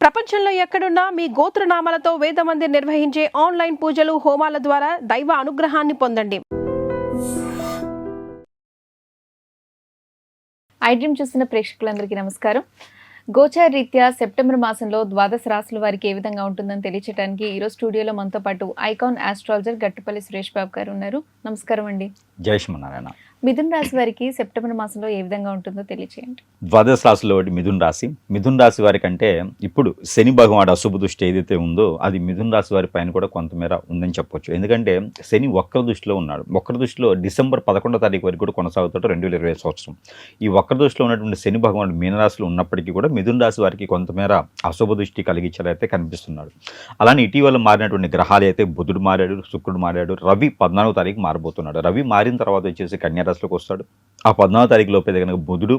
ప్రపంచంలో ఎక్కడున్నా మీ గోత్రనామాలతో వేదమందిర్ నిర్వహించే ఆన్లైన్ పూజలు హోమాల ద్వారా దైవ అనుగ్రహాన్ని పొందండి. ఐడ్రీమ్ చూస్తున్న ప్రేక్షకులందరికీ నమస్కారం. గోచార రీత్యా సెప్టెంబర్ మాసంలో ద్వాదశ రాశుల వారికి ఏ విధంగా ఉంటుందని తెలియచేయడానికి ఈరోజు స్టూడియోలో మనతో పాటు ఐకాన్ ఆస్ట్రాలజర్ గట్టుపల్లి సురేష్ బాబు గారు ఉన్నారు. నమస్కారం అండి. జై శ్రీమన్నారాయణ. మిథున రాశి వారికి సెప్టెంబర్ మాసంలో ఏ విధంగా ఉంటుందో తెలియచేయండి. ద్వాదశ రాశిలో ఒకటి మిథున రాశి వారికి అంటే ఇప్పుడు శని భగవానుడు అశుభ దృష్టి ఏదైతే ఉందో అది మిథున రాశి వారి పైన కూడా కొంతమేర ఉందని చెప్పొచ్చు. ఎందుకంటే శని వక్ర దృష్టిలో ఉన్నాడు. వక్ర దృష్టిలో డిసెంబర్ 11వ తారీఖు వరకు కూడా కొనసాగుతాడు 2020 సంవత్సరం. ఈ వక్ర దృష్టిలో ఉన్నటువంటి శని భగవానుడు మీనరాశిలో ఉన్నప్పటికీ కూడా మిథున రాశి వారికి కొంతమేర అశుభ దృష్టి కలిగించాలైతే కనిపిస్తున్నాడు. అలానే ఇటీవల మారినటువంటి గ్రహాలు అయితే బుధుడు మారాడు, శుక్రుడు మారాడు, రవి 14వ తారీఖు మారబోతున్నాడు. రవి మారిన తర్వాత వచ్చేసి కన్యారాశిలోకి వస్తాడు. ఆ 14వ తారీఖు లోపే కనుక బుధుడు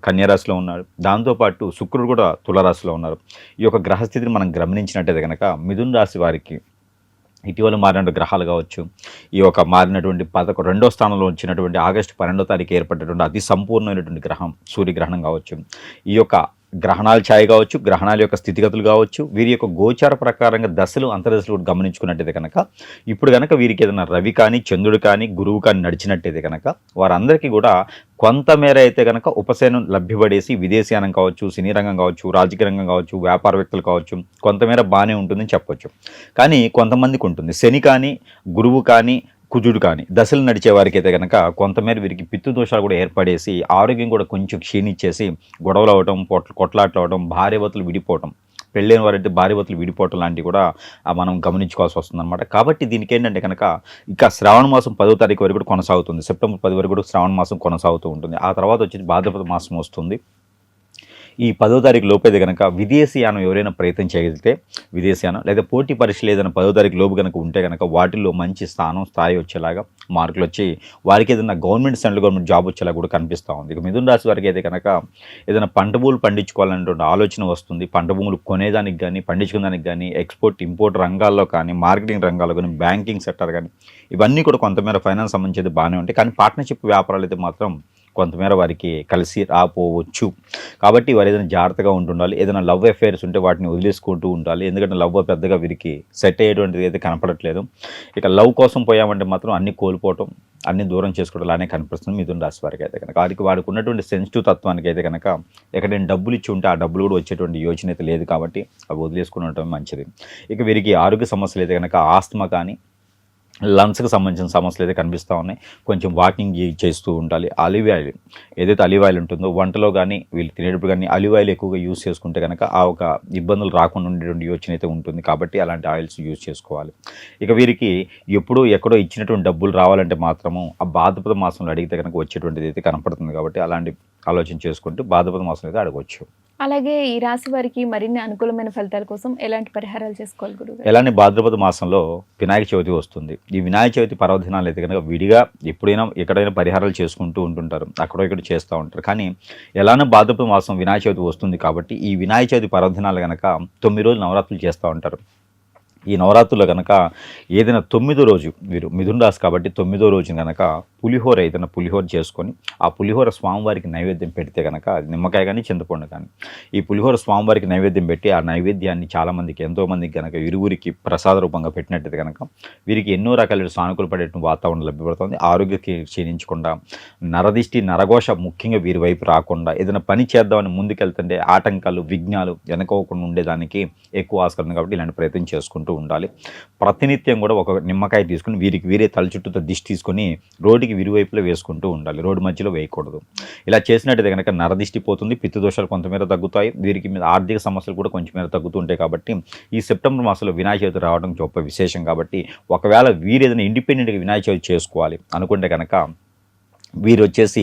కన్యారాశిలో ఉన్నాడు. దాంతోపాటు శుక్రుడు కూడా తులారాశిలో ఉన్నారు. ఈ యొక్క గ్రహస్థితిని మనం గమనించినట్టయితే కనుక మిథున రాశి వారికి ఇటీవల మారిన గ్రహాలు కావచ్చు, ఈ యొక్క మారినటువంటి 2వ స్థానంలో వచ్చినటువంటి ఆగస్టు 12వ తారీఖు ఏర్పడినటువంటి అతి సంపూర్ణమైనటువంటి గ్రహం సూర్యగ్రహణం కావచ్చు, ఈ యొక్క గ్రహణాల ఛాయ కావచ్చు, గ్రహణాల యొక్క స్థితిగతులు కావచ్చు, వీరి యొక్క గోచార ప్రకారంగా దశలు అంతర్దశలు గమనించుకున్నట్టయితే కనుక ఇప్పుడు కనుక వీరికి ఏదైనా రవి కానీ చంద్రుడు కానీ గురువు కానీ నడిచినట్టయితే కనుక వారందరికీ కూడా కొంతమేర అయితే కనుక ఉపశమనం లభ్యపడేసి విదేశీయానం కావచ్చు, సినీ రంగం కావచ్చు, రాజకీయ రంగం కావచ్చు, వ్యాపార వ్యక్తులు కావచ్చు కొంతమేర బాగానే ఉంటుందని చెప్పొచ్చు. కానీ కొంతమందికి ఉంటుంది శని కానీ గురువు కానీ కుజుడు కానీ దశలు నడిచే వారికి అయితే కనుక కొంతమేర వీరికి పిత్తు దోషాలు కూడా ఏర్పడేసి ఆరోగ్యం కూడా కొంచెం క్షీణించేసి గొడవలు అవ్వడం, కొట్లాట్లు అవ్వడం, భార్యాభర్తలు విడిపోవటం, పెళ్ళైన వారంటే భార్యాభర్తలు విడిపోవటం లాంటివి కూడా మనం గమనించుకోవాల్సి వస్తుందన్నమాట. కాబట్టి దీనికి ఏంటంటే కనుక ఇక శ్రావణ మాసం 10వ తారీఖు వరకు కూడా కొనసాగుతుంది. సెప్టెంబర్ 10 వరకు కూడా శ్రావణ మాసం కొనసాగుతూ ఉంటుంది. ఆ తర్వాత వచ్చి భాద్రపద మాసం వస్తుంది. ఈ 10వ తారీఖు లోపేది కనుక విదేశీయానం ఎవరైనా ప్రయత్నం చేయగలిగితే విదేశీయానం లేదా పోటీ పరీక్షలు ఏదైనా 10వ తారీఖు లోపు కనుక ఉంటే కనుక వాటిల్లో మంచి స్థాయి వచ్చేలాగా మార్కులు వచ్చి వారికి ఏదైనా సెంట్రల్ గవర్నమెంట్ జాబ్ వచ్చేలా కూడా కనిపిస్తూ ఉంది. ఇక మిథున రాశి వారికి అయితే కనుక ఏదైనా పంట భూములు పండించుకోవాలనేటువంటి ఆలోచన వస్తుంది. పంట భూములు కొనేదానికి కానీ పండించుకోవడానికి కానీ ఎక్స్పోర్ట్ ఇంపోర్ట్ రంగాల్లో కానీ మార్కెటింగ్ రంగాల్లో కానీ బ్యాంకింగ్ సెక్టర్ కానీ ఇవన్నీ కూడా కొంతమేర ఫైనాన్స్ సంబంధించి బాగానే ఉంటాయి. కానీ పార్ట్నర్షిప్ వ్యాపారాలు అయితే మాత్రం కొంతమేర వారికి కలిసి రాపోవచ్చు. కాబట్టి వారు ఏదైనా జాగ్రత్తగా ఉంటుండాలి. ఏదైనా లవ్ అఫైర్స్ ఉంటే వాటిని వదిలేసుకుంటూ ఉండాలి. ఎందుకంటే లవ్ పెద్దగా వీరికి సెట్ అయ్యేటువంటిది అయితే కనపడట్లేదు. ఇక లవ్ కోసం పోయామంటే మాత్రం అన్ని కోల్పోవటం, అన్ని దూరం చేసుకోవడం అలానే కనిపిస్తుంది మిథున రాశి వారికి అయితే కనుక. వారికి ఉన్నటువంటి సెన్సిటివ్ తత్వానికి అయితే కనుక ఎక్కడైనా డబ్బులు ఇచ్చి ఉంటే ఆ డబ్బులు కూడా వచ్చేటువంటి యోచన అయితే లేదు. కాబట్టి అవి వదిలేసుకుని ఉండటం మంచిది. ఇక వీరికి ఆరోగ్య సమస్యలు అయితే కనుక ఆస్తమా కానీ లంగ్స్కి సంబంధించిన సమస్యలు అయితే కనిపిస్తూ ఉన్నాయి. కొంచెం వాకింగ్ చేస్తూ ఉండాలి. ఆలివ్ ఆయిల్ ఏదైతే ఆలివ్ ఆయిల్ ఉంటుందో వంటలో కానీ వీళ్ళు తినేటప్పుడు కానీ ఆలివ్ ఆయిల్ ఎక్కువగా యూజ్ చేసుకుంటే కనుక ఆ ఒక ఇబ్బందులు రాకుండా ఉండేటువంటి యోచన అయితే ఉంటుంది. కాబట్టి అలాంటి ఆయిల్స్ యూజ్ చేసుకోవాలి. ఇక వీరికి ఎప్పుడో ఎక్కడో ఇచ్చినటువంటి డబ్బులు రావాలంటే మాత్రము ఆ భాద్రపద మాసంలో అడిగితే కనుక వచ్చేటువంటిది అయితే కనపడుతుంది. కాబట్టి అలాంటి ఆలోచన చేసుకుంటూ భాద్రపద మాసంలో అయితే అడగవచ్చు. అలాగే ఈ రాశి వారికి మరిన్ని అనుకూలమైన ఫలితాల కోసం ఎలాంటి పరిహారాలు చేసుకోవాలి గురువు? ఎలానే భాద్రపద మాసంలో వినాయక చవితి వస్తుంది. ఈ వినాయక చవితి పర్వదినాలు అయితే కనుక విడిగా ఎప్పుడైనా ఎక్కడైనా పరిహారాలు చేసుకుంటూ ఉంటుంటారు, అక్కడో ఇక్కడ చేస్తూ ఉంటారు. కానీ ఎలానో భాద్రపద మాసం వినాయక చవితి వస్తుంది కాబట్టి ఈ వినాయక చవితి పర్వదినాలు కనుక 9 రోజులు నవరాత్రులు చేస్తూ ఉంటారు. ఈ నవరాత్రుల్లో కనుక ఏదైనా 9వ రోజు వీరు మిథున రాశి కాబట్టి 9వ రోజు కనుక పులిహోర ఏదైనా పులిహోర చేసుకొని ఆ పులిహోర స్వామివారికి నైవేద్యం పెడితే కనుక నిమ్మకాయ కానీ చింతపండు కానీ ఈ పులిహోర స్వామివారికి నైవేద్యం పెట్టి ఆ నైవేద్యాన్ని చాలామందికి ఎంతోమందికి కనుక ఇరువురికి ప్రసాద రూపంగా పెట్టినట్టయితే కనుక వీరికి ఎన్నో రకాల సానుకూల పడేటువంటి వాతావరణం లభ్యపడుతుంది. ఆరోగ్యకి క్షీణించకుండా నరదిష్టి నరఘోష ముఖ్యంగా వీరి వైపు రాకుండా ఏదైనా పని చేద్దామని ముందుకెళ్తుంటే ఆటంకాలు విఘ్నాలు వెనకోకుండా ఉండేదానికి ఎక్కువ ఆస్కారం కాబట్టి ఇలాంటి ప్రయత్నం చేసుకుంటూ ఉండాలి. ప్రతినిత్యం కూడా ఒక నిమ్మకాయ తీసుకుని వీరే తల చుట్టూతో దిష్టి తీసుకొని రోడ్డుకి విరువైపులో వేసుకుంటూ ఉండాలి. రోడ్డు మధ్యలో వేయకూడదు. ఇలా చేసినట్టయితే కనుక నరదిష్టి పోతుంది, పితృ దోషాలు కొంతమేర తగ్గుతాయి. వీరికి మీద ఆర్థిక సమస్యలు కూడా కొంచెం మేర తగ్గుతుంటాయి. కాబట్టి ఈ సెప్టెంబర్ మాసంలో వినాయక చవితి రావడం గొప్ప విశేషం. కాబట్టి ఒకవేళ వీరు ఏదైనా ఇండిపెండెంట్గా వినాయక చవితి చేసుకోవాలి అనుకుంటే కనుక వీరు వచ్చేసి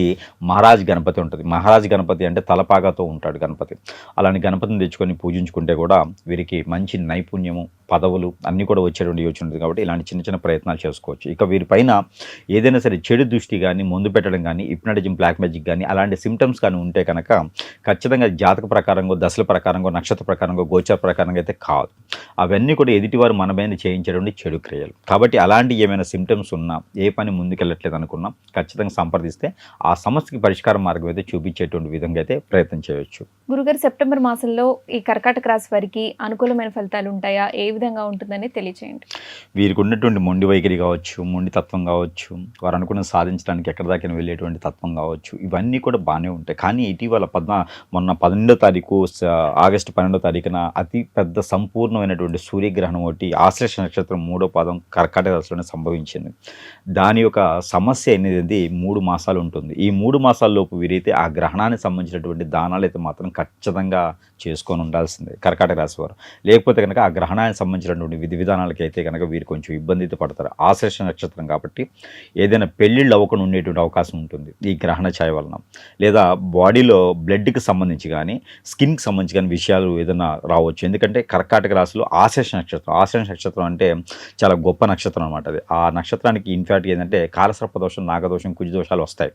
మహారాజ్ గణపతి ఉంటుంది. మహారాజ్ గణపతి అంటే తలపాగాతో ఉంటాడు గణపతి. అలాంటి గణపతిని తెచ్చుకొని పూజించుకుంటే కూడా వీరికి మంచి నైపుణ్యము పదవులు అన్నీ కూడా వచ్చేటువంటి యోచన ఉంటుంది. కాబట్టి ఇలాంటి చిన్న చిన్న ప్రయత్నాలు చేసుకోవచ్చు. ఇక వీరిపైన ఏదైనా సరే చెడు దృష్టి కానీ, మందు పెట్టడం కానీ, హిప్నటిజం, బ్లాక్ మ్యాజిక్ కానీ అలాంటి సిమ్టమ్స్ కానీ ఉంటే కనుక ఖచ్చితంగా జాతక ప్రకారంగా, దశల ప్రకారంగా, నక్షత్ర ప్రకారంగా, గోచార ప్రకారంగా అయితే కాదు. అవన్నీ కూడా ఎదుటివారు మన మీద చేయించేటువంటి చెడు క్రియలు. కాబట్టి అలాంటి ఏమైనా సిమ్టమ్స్ ఉన్నా, ఏ పని ముందుకెళ్ళట్లేదు అనుకున్నా ఖచ్చితంగా సంప్రదిస్తే ఆ సమస్యకి పరిష్కార మార్గం అయితే చూపించేటువంటి విధంగా అయితే ప్రయత్నం చేయవచ్చు. గురుగారు, సెప్టెంబర్ మాసంలో ఈ కర్కాటక రాశి వారికి అనుకూలమైన ఫలితాలు ఉంటాయా, ఏ విధంగా ఉంటుందని తెలియచేయండి. వీరికి ఉన్నటువంటి మొండి వైఖరి కావచ్చు, మొండి తత్వం కావచ్చు, వారు అనుకున్న సాధించడానికి ఎక్కడ దాకా వెళ్ళేటువంటి తత్వం కావచ్చు, ఇవన్నీ కూడా బాగానే ఉంటాయి. కానీ ఇటీవల మొన్న 12వ తారీఖు ఆగస్టు 12వ తారీఖున అతి పెద్ద సంపూర్ణమైనటువంటి సూర్యగ్రహణం ఒకటి ఆశ్లేష నక్షత్రం 3వ పాదం కర్కాటక రాశిలోనే సంభవించింది. దాని యొక్క సమస్య అనేది 3 మాసాలు ఉంటుంది. ఈ 3 మాసాల లోపు వీరైతే ఆ గ్రహణానికి సంబంధించినటువంటి దానాలు అయితే మాత్రం ఖచ్చితంగా చేసుకొని ఉండాల్సిందే కర్కాటక రాశి వారు. లేకపోతే కనుక ఆ గ్రహణానికి సంబంధించినటువంటి విధి విధానాలకి అయితే కనుక వీరు కొంచెం ఇబ్బంది అయితే పడతారు. ఆశ్లేష నక్షత్రం కాబట్టి ఏదైనా పెళ్ళిళ్ళు అవ్వకుండా ఉండేటువంటి అవకాశం ఉంటుంది ఈ గ్రహణ ఛాయ వలన. లేదా బాడీలో బ్లడ్కి సంబంధించి కానీ, స్కిన్కి సంబంధించి కానీ విషయాలు ఏదైనా రావచ్చు. ఎందుకంటే కర్కాటక రాశిలో ఆశ్లేష నక్షత్రం, ఆశ్లేష నక్షత్రం అంటే చాలా గొప్ప నక్షత్రం అనమాట. అది ఆ నక్షత్రానికి ఇన్ఫ్యాక్ట్ ఏంటంటే కాలసర్ప దోషం, నాగదోషం, కుజ దోషాలు వస్తాయి.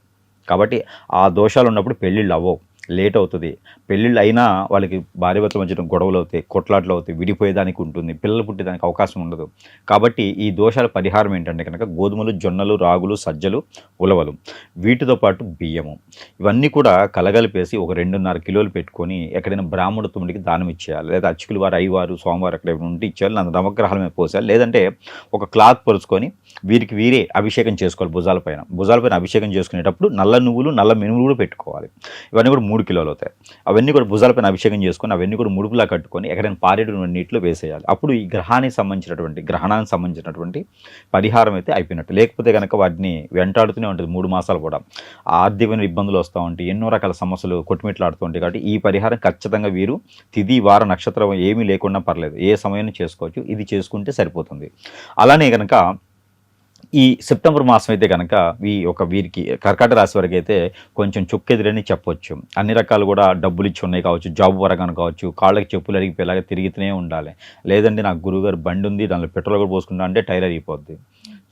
కాబట్టి ఆ దోషాలు ఉన్నప్పుడు పెళ్ళిళ్ళు అవ్వవు, లేట్ అవుతుంది. పెళ్ళిళ్ళు అయినా వాళ్ళకి భార్యాభర్తల మధ్య గొడవలు అవుతాయి, కొట్లాట్లు అవుతాయి, విడిపోయేదానికి ఉంటుంది, పిల్లలు పుట్టేదానికి అవకాశం ఉండదు. కాబట్టి ఈ దోషాల పరిహారం ఏంటంటే కనుక గోధుమలు, జొన్నలు, రాగులు, సజ్జలు, ఉలవలు, వీటితో పాటు బియ్యము, ఇవన్నీ కూడా కలగలిపేసి ఒక 2.5 కిలోలు పెట్టుకొని ఎక్కడైనా బ్రాహ్మణోత్తముడికి దానం ఇచ్చేయాలి. లేదా అచ్చుకులు వారు, అయ్యవారు, సోమవారు అక్కడ ఉంటే ఇచ్చేయాలి. నవగ్రహాల మీద పోసేయాలి. లేదంటే ఒక క్లాత్ పరుచుకొని వీరికి వీరే అభిషేకం చేసుకోవాలి. భుజాలపైన అభిషేకం చేసుకునేటప్పుడు నల్ల నువ్వులు, నల్ల మినుములు కూడా పెట్టుకోవాలి. ఇవన్నీ కూడా 3 కిలోలు అవుతాయి. అవన్నీ కూడా భుజాలపైన అభిషేకం చేసుకొని అవన్నీ కూడా ముడుపులా కట్టుకొని ఎక్కడైనా పారేటువంటి నీటిలో వేసేయాలి. అప్పుడు ఈ గ్రహానికి సంబంధించినటువంటి పరిహారం అయితే అయిపోయినట్టు. లేకపోతే కనుక వాటిని వెంటాడుతూనే ఉంటుంది 3 మాసాలు కూడా. ఆర్థికమైన ఇబ్బందులు వస్తూ ఉంటాయి, ఎన్నో రకాల సమస్యలు కొట్టుమిట్లాడుతూ ఉంటాయి. కాబట్టి ఈ పరిహారం ఖచ్చితంగా వీరు తిథి, వార, నక్షత్రం ఏమీ లేకుండా పర్లేదు, ఏ సమయాన్ని చేసుకోవచ్చు. ఇది చేసుకుంటే సరిపోతుంది. అలానే కనుక ఈ సెప్టెంబర్ మాసం అయితే కనుక వీరికి కర్కాటక రాశి వారికి అయితే కొంచెం చుక్కెదిరని చెప్పొచ్చు. అన్ని రకాలు కూడా డబ్బులు ఇచ్చి ఉన్నాయి కావచ్చు, జాబ్ పరంగా కావచ్చు, కాళ్ళకి చెప్పులు అరిగిపోయేలాగా తిరుగుతూనే ఉండాలి. లేదంటే నాకు గురువుగారు బండి ఉంది, దానిలో పెట్రోల్ కూడా పోసుకుంటా అంటే టైర్ అరిగిపోద్ది,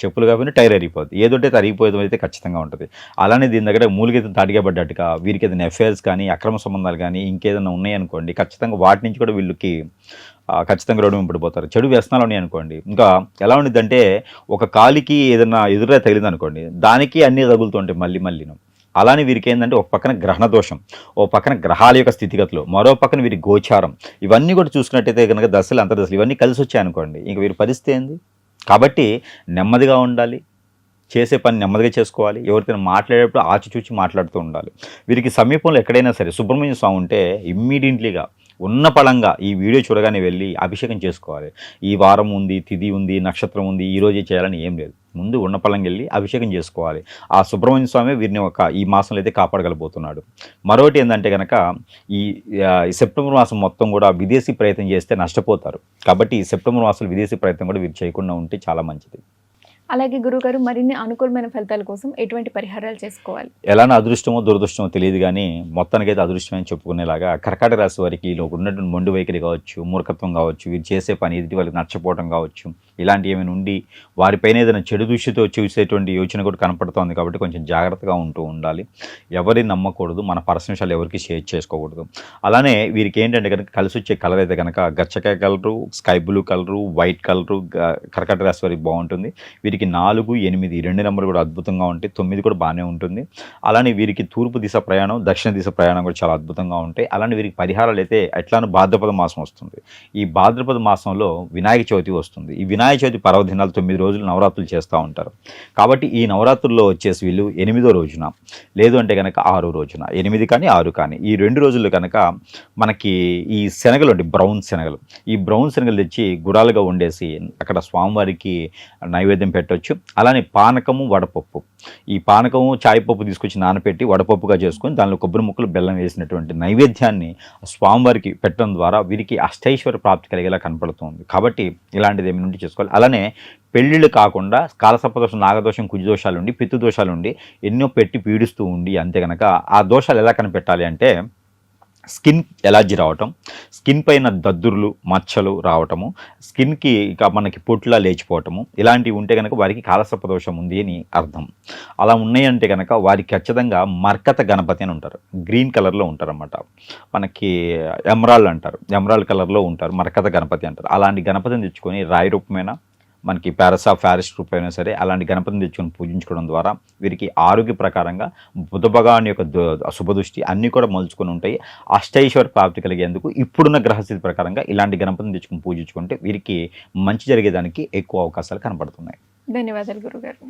చెప్పులు కాబట్టి టైర్ అరిగిపోద్ది, ఏదోటే అరిగిపోయేది అయితే ఖచ్చితంగా ఉంటుంది. అలానే దీని దగ్గర మూలిగైతే తాటిగా వీరికి ఏదైనా ఎఫ్ఐఆర్స్ కానీ, అక్రమ సంబంధాలు కానీ ఇంకేదైనా ఉన్నాయనుకోండి, ఖచ్చితంగా వాటి నుంచి కూడా వీళ్ళకి ఖచ్చితంగా రోడ్డు మీద పడిపోతారు. చెడు వ్యసనాలు ఉన్నాయి అనుకోండి, ఇంకా ఎలా ఉండిద్దంటే ఒక కాలికి ఏదైనా ఎదురుగా తగిలింది అనుకోండి, దానికి అన్నీ తగులుతుంటాయి మళ్ళీను. అలానే వీరికి ఏంటంటే ఒక పక్కన గ్రహణ దోషం, ఓ పక్కన గ్రహాల యొక్క స్థితిగతులు, మరో పక్కన వీరి గోచారం, ఇవన్నీ కూడా చూసుకున్నట్టయితే కనుక దశలు, అంతర్దశలు ఇవన్నీ కలిసి వచ్చాయనుకోండి, ఇంక వీరి పరిస్థితి ఏంది? కాబట్టి నెమ్మదిగా ఉండాలి, చేసే పని నెమ్మదిగా చేసుకోవాలి. ఎవరితో మాట్లాడేటప్పుడు ఆచిచూచి మాట్లాడుతూ ఉండాలి. వీరికి సమీపంలో ఎక్కడైనా సరే సుబ్రహ్మణ్య స్వామి ఉంటే ఇమ్మీడియట్లీగా ఉన్న పళంగా ఈ వీడియో చూడగానే వెళ్ళి అభిషేకం చేసుకోవాలి. ఈ వారం ఉంది, తిథి ఉంది, నక్షత్రం ఉంది, ఈరోజే చేయాలని ఏం లేదు. ముందు ఉన్న పళంగా వెళ్ళి అభిషేకం చేసుకోవాలి. ఆ సుబ్రహ్మణ్య స్వామి వీరిని ఈ మాసంలో అయితే కాపాడగలిపోతున్నాడు. మరొకటి ఏంటంటే కనుక ఈ సెప్టెంబర్ మాసం మొత్తం కూడా విదేశీ ప్రయత్నం చేస్తే నష్టపోతారు. కాబట్టి ఈ సెప్టెంబర్ మాసంలో విదేశీ ప్రయత్నం కూడా వీరు చేయకుండా ఉంటే చాలా మంచిది. అలాగే గురుగారు, మరిన్ని అనుకూలమైన ఫలితాల కోసం ఎటువంటి పరిహారాలు చేసుకోవాలి? ఎలాంటి అదృష్టమో దురదృష్టమో తెలియదు కానీ మొత్తానికైతే అదృష్టమని చెప్పుకునేలాగా కర్కాటక రాశి వారికి ఉన్నటువంటి మొండి వైఖరి కావచ్చు, మూర్ఖత్వం కావచ్చు, వీరు చేసే పని ఎదుటి వాళ్ళకి నచ్చపోవడం కావచ్చు, ఇలాంటి ఏమైనా ఉండి వారిపైన ఏదైనా చెడు దృష్టితో చూసేటువంటి యోచన కూడా కనపడుతోంది. కాబట్టి కొంచెం జాగ్రత్తగా ఉండాలి. ఎవరిని నమ్మకూడదు, మన పర్సనల్ విషయాలు ఎవరికి షేర్ చేసుకోకూడదు. అలానే వీరికి ఏంటంటే కనుక కలిసి వచ్చే కలర్ అయితే కనుక గచ్చకాయ colour, sky blue colour, white colour కర్కాటక రాశి వారికి బాగుంటుంది. వీరికి 4, 8 2 నెంబర్లు కూడా అద్భుతంగా ఉంటాయి. 9 కూడా బాగానే ఉంటుంది. అలానే వీరికి తూర్పు దిశ ప్రయాణం, దక్షిణ దిశ ప్రయాణం కూడా చాలా అద్భుతంగా ఉంటాయి. అలానే వీరికి పరిహారాలు అయితే ఎట్లానో భాద్రపద మాసం వస్తుంది. ఈ భాద్రపద మాసంలో వినాయక చవితి వస్తుంది. ఈ వినాయక చవితి పర్వదినాలు 9 రోజులు నవరాత్రులు చేస్తూ ఉంటారు. కాబట్టి ఈ నవరాత్రుల్లో వచ్చేసి వీళ్ళు 8వ రోజున, లేదు అంటే కనుక 6వ రోజున, 8 కానీ 6 కానీ ఈ 2 రోజుల్లో కనుక మనకి ఈ శనగలు అంటే బ్రౌన్ శనగలు, ఈ బ్రౌన్ శనగలు తెచ్చి గుడాలుగా వండేసి అక్కడ స్వామివారికి నైవేద్యం పెట్టవచ్చు. అలానే పానకము, వడపప్పు, ఈ పానకము చాయ్ పప్పు తీసుకొచ్చి నానపెట్టి వడపప్పుగా చేసుకొని దానిలో కొబ్బరి ముక్కలు, బెల్లం వేసినటువంటి నైవేద్యాన్ని స్వామివారికి పెట్టడం ద్వారా వీరికి అష్టైశ్వర్య ప్రాప్తి కలిగేలా కనపడుతుంది. కాబట్టి ఇలాంటిది ఏమి నుండి చేసుకోవాలి. అలానే పెళ్ళిళ్ళు కాకుండా కాలసర్పదోషం, నాగదోషం, కుజదోషాలు ఉండి, పితృదోషాలు ఉండి ఎన్నో పెట్టి పీడిస్తూ ఉండి అంతే కనుక ఆ దోషాలు ఎలా కనిపెట్టాలి అంటే స్కిన్ ఎలర్జీ రావటం, స్కిన్ పైన దద్దుర్లు మచ్చలు రావటము, స్కిన్కి ఇక మనకి పొట్లా లేచిపోవటము, ఇలాంటివి ఉంటే కనుక వారికి కాలసర్పదోషం ఉంది అని అర్థం. అలా ఉన్నాయంటే కనుక వారికి ఖచ్చితంగా మర్కత గణపతి అని ఉంటారు, గ్రీన్ కలర్లో ఉంటారన్నమాట. మనకి ఎమరాల్డ్ అంటారు, ఎమరాల్డ్ కలర్లో ఉంటారు, మర్కత గణపతి అంటారు. అలాంటి గణపతిని తెచ్చుకొని రాయి రూపమైన మనకి ఫారెస్ట్ రూపమైనా సరే అలాంటి గణపతిని తెచ్చుకొని పూజించుకోవడం ద్వారా వీరికి ఆరోగ్య ప్రకారంగా బుధ భగవాన్ యొక్క శుభదృష్టి అన్నీ కూడా మలుచుకొని ఉంటాయి. అష్టైశ్వర ప్రాప్తి కలిగేందుకు ఇప్పుడున్న గ్రహస్థితి ప్రకారంగా ఇలాంటి గణపతిని తెచ్చుకొని పూజించుకుంటే వీరికి మంచి జరిగేదానికి ఎక్కువ అవకాశాలు కనపడుతున్నాయి. ధన్యవాదాలు గురుగారు.